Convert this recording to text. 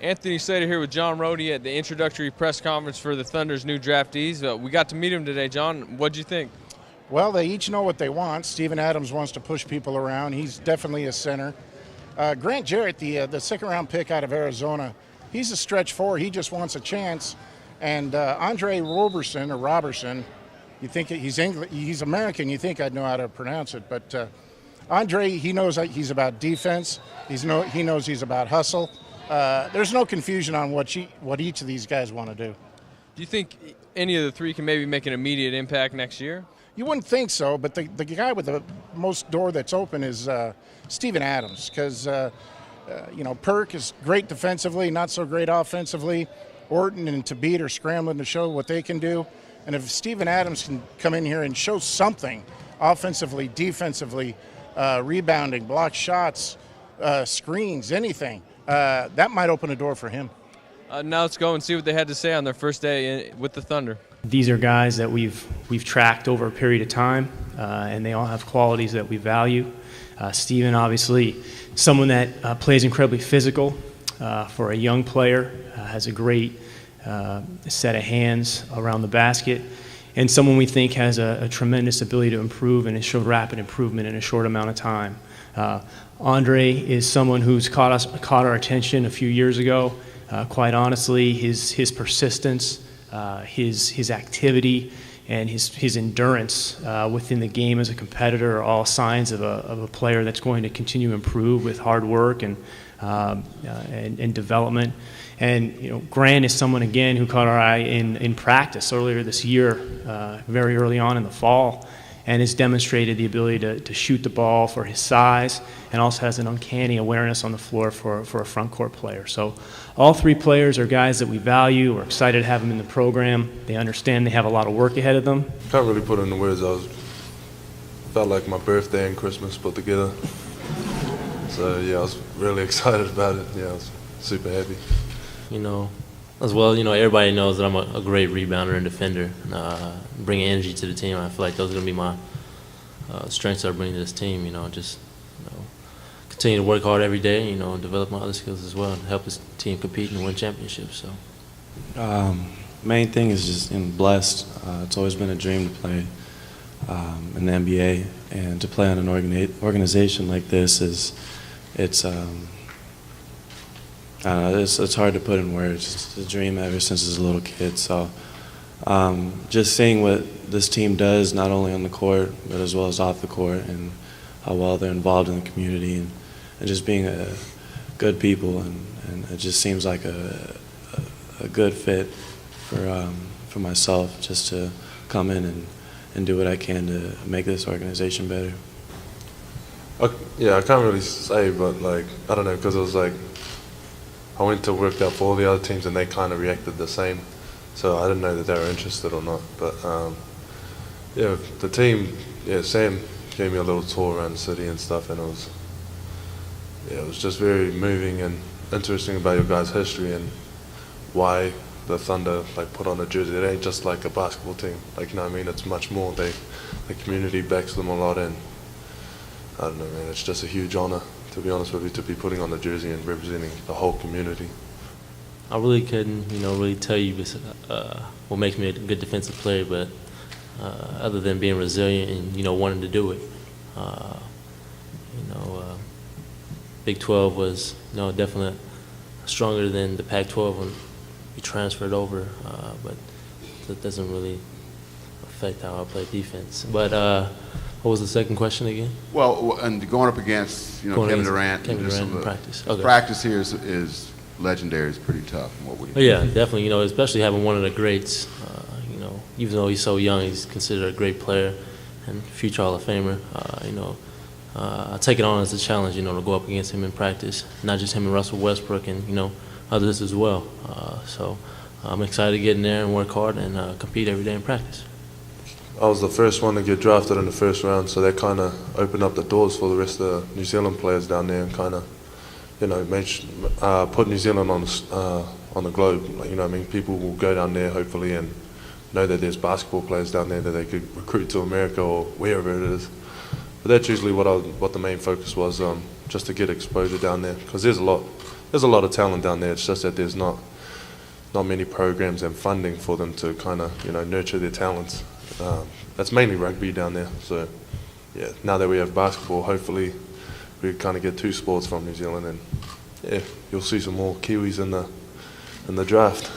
Anthony Slater here with John Rohde at the introductory press conference for the Thunder's new draftees. We got to meet him today, John. What'd you think? Well, they each know what they want. Steven Adams wants to push people around. He's definitely a center. Grant Jerrett, the second-round pick out of Arizona, he's a stretch four. He just wants a chance. And Andre Roberson, you think he's American, you think I'd know how to pronounce it. But Andre, he knows he's about defense. He knows he's about hustle. There's no confusion on what each of these guys want to do. Do you think any of the three can maybe make an immediate impact next year? You wouldn't think so, but the guy with the most door that's open is Steven Adams, because Perk is great defensively, not so great offensively. Orton and Tabit are scrambling to show what they can do, and if Steven Adams can come in here and show something offensively, defensively, rebounding, block shots, screens, anything, that might open a door for him. Now let's go and see what they had to say on their first day with the Thunder. These are guys that we've tracked over a period of time, and they all have qualities that we value. Steven, obviously, someone that plays incredibly physical for a young player, has a great set of hands around the basket, and someone we think has a tremendous ability to improve and has showed rapid improvement in a short amount of time. Andre is someone who's caught our attention a few years ago. Quite honestly, his persistence, his activity, and his endurance within the game as a competitor are all signs of a player that's going to continue to improve with hard work and development. And Grant is someone again who caught our eye in practice earlier this year, very early on in the fall, and has demonstrated the ability to shoot the ball for his size, and also has an uncanny awareness on the floor for a front court player. So all three players are guys that we value. We're excited to have them in the program. They understand they have a lot of work ahead of them. Can't really put it into words. Felt like my birthday and Christmas put together. So yeah, I was really excited about it. Yeah, I was super happy. As well, everybody knows that I'm a great rebounder and defender. Bringing energy to the team, I feel like those are going to be my strengths I bring to this team. Continue to work hard every day, develop my other skills as well, and help this team compete and win championships. So, main thing is just blessed. It's always been a dream to play in the NBA, and to play on an organization like this it's hard to put in words. It's a dream ever since I was a little kid. So just seeing what this team does, not only on the court, but as well as off the court, and how well they're involved in the community, and just being good people, and it just seems like a good fit for myself, just to come in and do what I can to make this organization better. Yeah, I can't really say, but I don't know, because it was I went to work out for all the other teams and they kind of reacted the same, so I didn't know that they were interested or not. But yeah, the team, Sam gave me a little tour around the city and stuff, and it was just very moving and interesting about your guys' history and why the Thunder put on a jersey. It ain't just like a basketball team, it's much more. The community backs them a lot, and I don't know, man, it's just a huge honor, to be honest with you, to be putting on the jersey and representing the whole community. I really couldn't, really tell you what makes me a good defensive player, but other than being resilient and wanting to do it. Big 12 was definitely stronger than the Pac-12 when we transferred over, but that doesn't really affect how I play defense. But what was the second question again? Well, and going up against Kevin Durant in practice. Okay. Practice here is legendary. It's pretty tough. Yeah, definitely. Especially having one of the greats. Even though he's so young, he's considered a great player and future Hall of Famer. I take it on as a challenge, to go up against him in practice. Not just him and Russell Westbrook, and others as well. So I'm excited to get in there and work hard and compete every day in practice. I was the first one to get drafted in the first round, so that kind of opened up the doors for the rest of the New Zealand players down there, and kind of, put New Zealand on the globe. People will go down there hopefully and know that there's basketball players down there that they could recruit to America or wherever it is. But that's usually what the main focus was, just to get exposure down there, because there's a lot there's a lot of talent down there. It's just that there's not many programs and funding for them to kind of, you know, nurture their talents. That's mainly rugby down there. So, yeah, now that we have basketball, hopefully we kind of get 2 sports from New Zealand, and yeah, you'll see some more Kiwis in the draft.